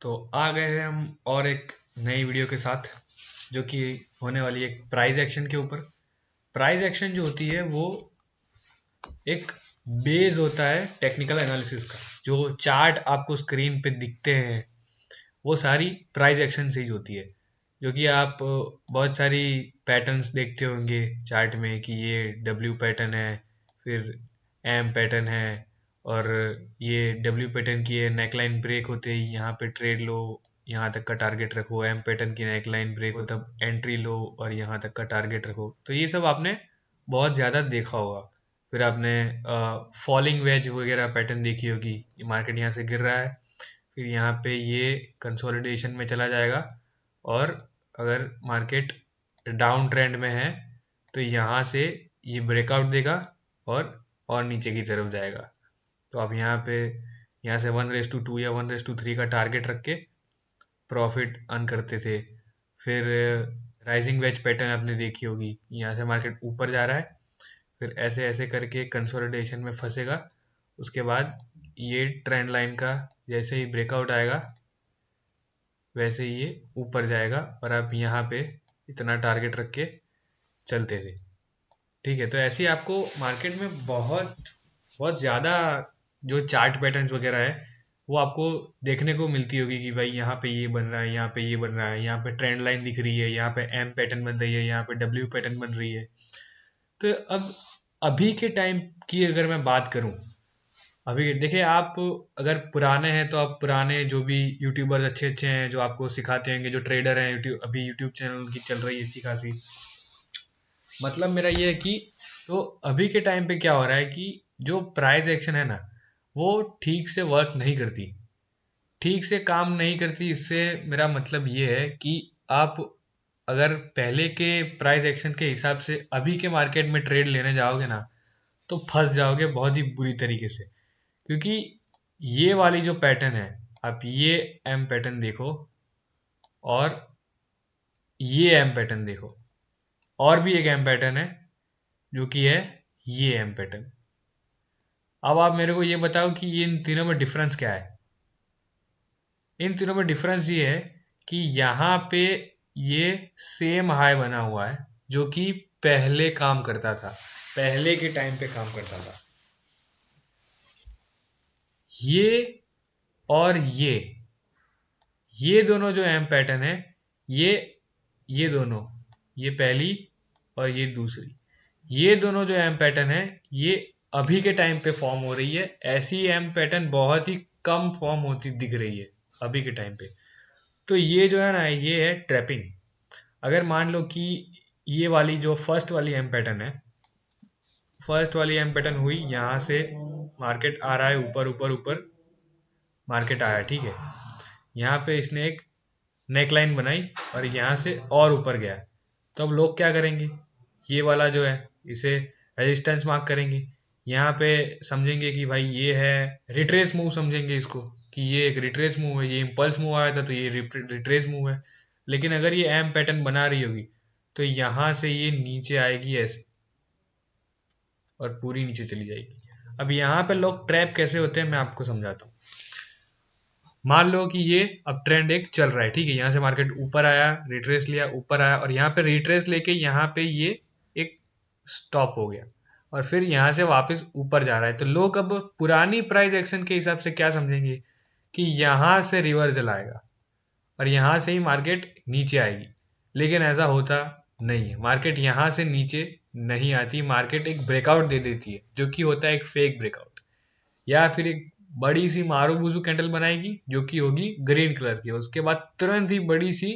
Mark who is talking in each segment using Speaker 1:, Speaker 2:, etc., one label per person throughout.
Speaker 1: तो आ गए हैं हम और एक नई वीडियो के साथ, जो कि होने वाली है एक प्राइस एक्शन के ऊपर। प्राइस एक्शन जो होती है वो एक बेस होता है टेक्निकल एनालिसिस का। जो चार्ट आपको स्क्रीन पे दिखते हैं वो सारी प्राइस एक्शन से ही होती है। जो कि आप बहुत सारी पैटर्न्स देखते होंगे चार्ट में कि ये डब्ल्यू पैटर्न है, फिर एम पैटर्न है, और ये डब्ल्यू पैटर्न की नेकलाइन ब्रेक होते ही यहाँ पे ट्रेड लो, यहाँ तक का टारगेट रखो। एम पैटर्न की नेकलाइन ब्रेक हो तब एंट्री लो और यहाँ तक का टारगेट रखो। तो ये सब आपने बहुत ज़्यादा देखा होगा। फिर आपने फॉलिंग वेज वगैरह पैटर्न देखी होगी, मार्केट यहाँ से गिर रहा है, फिर यहाँ पे ये कंसोलिडेशन में चला जाएगा, और अगर मार्केट डाउन ट्रेंड में है तो यहाँ से ये ब्रेकआउट देगा और नीचे की तरफ जाएगा। तो आप यहाँ से 1:2 या 1:3 का टारगेट रख के प्रॉफिट अर्न करते थे। फिर राइजिंग वेज पैटर्न आपने देखी होगी, यहाँ से मार्केट ऊपर जा रहा है, फिर ऐसे ऐसे करके कंसोलिडेशन में फंसेगा। उसके बाद ये ट्रेंड लाइन का जैसे ही ब्रेकआउट आएगा वैसे ही ये ऊपर जाएगा, और आप यहाँ पे इतना टारगेट रख के चलते थे। ठीक है, तो ऐसे ही आपको मार्केट में बहुत बहुत ज़्यादा जो चार्ट पैटर्न्स वगैरह है वो आपको देखने को मिलती होगी कि भाई यहाँ पे ये बन रहा है, यहाँ पे ये बन रहा है, यहाँ पे ट्रेंड लाइन दिख रही है, यहाँ पे एम पैटर्न बन रही है, यहाँ पे डब्ल्यू पैटर्न बन रही है। तो अब अभी के टाइम की अगर मैं बात करूं, अभी देखिए, आप अगर पुराने हैं तो आप पुराने जो भी यूट्यूबर्स अच्छे अच्छे हैं जो आपको सिखाते हैं, जो ट्रेडर हैं, अभी यूट्यूब चैनल उनकी चल रही है अच्छी खासी। मतलब मेरा ये है कि तो अभी के टाइम पे क्या हो रहा है कि जो प्राइस एक्शन है ना वो ठीक से वर्क नहीं करती, ठीक से काम नहीं करती। इससे मेरा मतलब ये है कि आप अगर पहले के प्राइस एक्शन के हिसाब से अभी के मार्केट में ट्रेड लेने जाओगे ना तो फंस जाओगे बहुत ही बुरी तरीके से। क्योंकि ये वाली जो पैटर्न है, आप ये एम पैटर्न देखो और ये एम पैटर्न देखो, और भी एक एम पैटर्न है जो कि है ये एम पैटर्न। अब आप मेरे को ये बताओ कि ये इन तीनों में डिफरेंस क्या है। इन तीनों में डिफरेंस ये है कि यहाँ पे ये सेम हाई बना हुआ है जो कि पहले काम करता था, पहले के टाइम पे काम करता था। ये और ये दोनों जो एम पैटर्न है, ये दोनों, ये पहली और ये दूसरी, ये दोनों जो एम पैटर्न है ये अभी के टाइम पे फॉर्म हो रही है। ऐसी एम पैटर्न बहुत ही कम फॉर्म होती दिख रही है अभी के टाइम पे। तो ये जो है ना ये है ट्रैपिंग। अगर मान लो कि ये वाली जो फर्स्ट वाली एम पैटर्न है, फर्स्ट वाली एम पैटर्न हुई, यहाँ से मार्केट आ रहा है ऊपर ऊपर ऊपर, मार्केट आया, ठीक है। यहाँ पे इसने एक नेकलाइन बनाई और यहाँ से और ऊपर गया। तो अब लोग क्या करेंगे, ये वाला जो है इसे रेजिस्टेंस मार्क करेंगे। यहाँ पे समझेंगे कि भाई ये है रिट्रेस मूव, समझेंगे इसको कि ये एक रिट्रेस मूव है, ये इम्पल्स मूव आया था तो ये रिट्रेस मूव है। लेकिन अगर ये एम पैटर्न बना रही होगी तो यहाँ से ये नीचे आएगी ऐसे और पूरी नीचे चली जाएगी। अब यहाँ पे लोग ट्रैप कैसे होते हैं मैं आपको समझाता हूँ। मान लो कि ये अब ट्रेंड एक चल रहा है, ठीक है, यहाँ से मार्केट ऊपर आया, रिट्रेस लिया, ऊपर आया, और यहाँ पे रिट्रेस लेके यहाँ पे ये एक स्टॉप हो गया और फिर यहाँ से वापस ऊपर जा रहा है। तो लोग अब पुरानी प्राइस एक्शन के हिसाब से क्या समझेंगे कि यहाँ से रिवर्सल आएगा और यहाँ से ही मार्केट नीचे आएगी। लेकिन ऐसा होता नहीं है, मार्केट यहाँ से नीचे नहीं आती, मार्केट एक ब्रेकआउट दे देती है जो कि होता है एक फेक ब्रेकआउट, या फिर एक बड़ी सी मारूबुजू कैंडल बनाएगी जो कि होगी ग्रीन कलर की, उसके बाद तुरंत ही बड़ी सी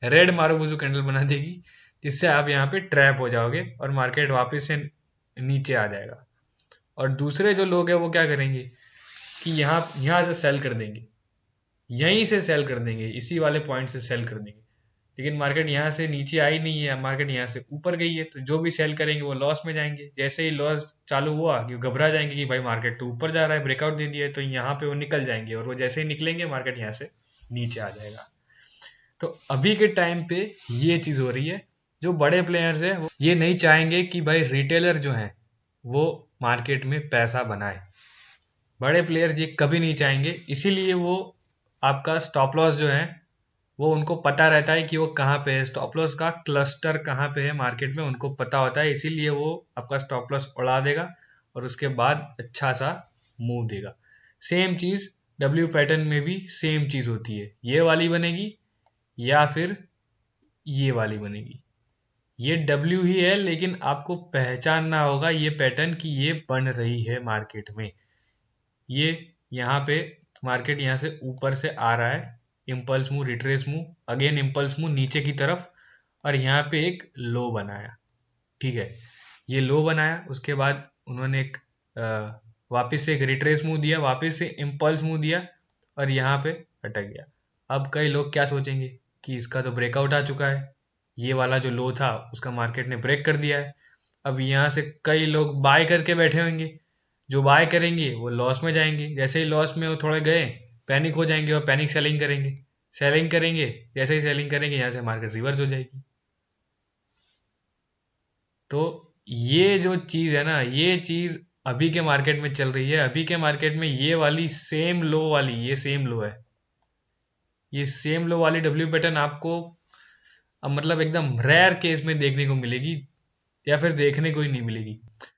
Speaker 1: रेड मारूबुजू कैंडल बना देगी, जिससे आप यहाँ पे ट्रैप हो जाओगे और मार्केट वापस से नीचे आ जाएगा। और दूसरे जो लोग हैं वो क्या करेंगे कि यहाँ से सेल कर देंगे, यहीं से सेल कर देंगे, इसी वाले पॉइंट से सेल कर देंगे। लेकिन मार्केट यहाँ से नीचे आई नहीं है, मार्केट यहाँ से ऊपर गई है, तो जो भी सेल करेंगे वो लॉस में जाएंगे। जैसे ही लॉस चालू हुआ कि घबरा जाएंगे कि भाई मार्केट तो ऊपर जा रहा है, ब्रेकआउट दे दिया है, तो यहाँ पे वो निकल जाएंगे, और वो जैसे ही निकलेंगे मार्केट यहाँ से नीचे आ जाएगा। तो अभी के टाइम पे ये चीज हो रही है। जो बड़े प्लेयर्स है वो ये नहीं चाहेंगे कि भाई रिटेलर जो है वो मार्केट में पैसा बनाए, बड़े प्लेयर्स ये कभी नहीं चाहेंगे, इसीलिए वो आपका स्टॉप लॉस जो है वो उनको पता रहता है कि वो कहाँ पे है, स्टॉप लॉस का क्लस्टर कहाँ पे है मार्केट में उनको पता होता है, इसीलिए वो आपका स्टॉप लॉस उड़ा देगा और उसके बाद अच्छा सा मूव देगा। सेम चीज डब्ल्यू पैटर्न में भी सेम चीज होती है, ये वाली बनेगी या फिर ये वाली बनेगी। ये डब्ल्यू ही है लेकिन आपको पहचानना होगा ये पैटर्न कि ये बन रही है मार्केट में। ये यहाँ पे मार्केट यहाँ से ऊपर से आ रहा है, impulse move, retrace move, again impulse move नीचे की तरफ, और यहाँ पे एक लो बनाया। ठीक है, ये लो बनाया, उसके बाद उन्होंने एक वापस से एक रिट्रेस मूव दिया, वापस से इम्पल्स मूव दिया और यहाँ पे अटक गया। अब कई लोग क्या सोचेंगे कि इसका तो ब्रेकआउट आ चुका है, ये वाला जो लो था उसका मार्केट ने ब्रेक कर दिया है। अब यहाँ से कई लोग बाय करके बैठे होंगे, जो बाय करेंगे वो लॉस में जाएंगे, जैसे ही लॉस में वो थोड़े गए पैनिक हो जाएंगे और पैनिक सेलिंग करेंगे, सेलिंग करेंगे, जैसे ही सेलिंग करेंगे यहाँ से मार्केट रिवर्स हो जाएगी। तो ये जो चीज है ना, ये चीज अभी के मार्केट में चल रही है। अभी के मार्केट में ये वाली सेम लो वाली, ये सेम लो है, ये सेम लो वाली डब्ल्यू पैटर्न आपको अब मतलब एकदम रेयर केस में देखने को मिलेगी या फिर देखने को ही नहीं मिलेगी।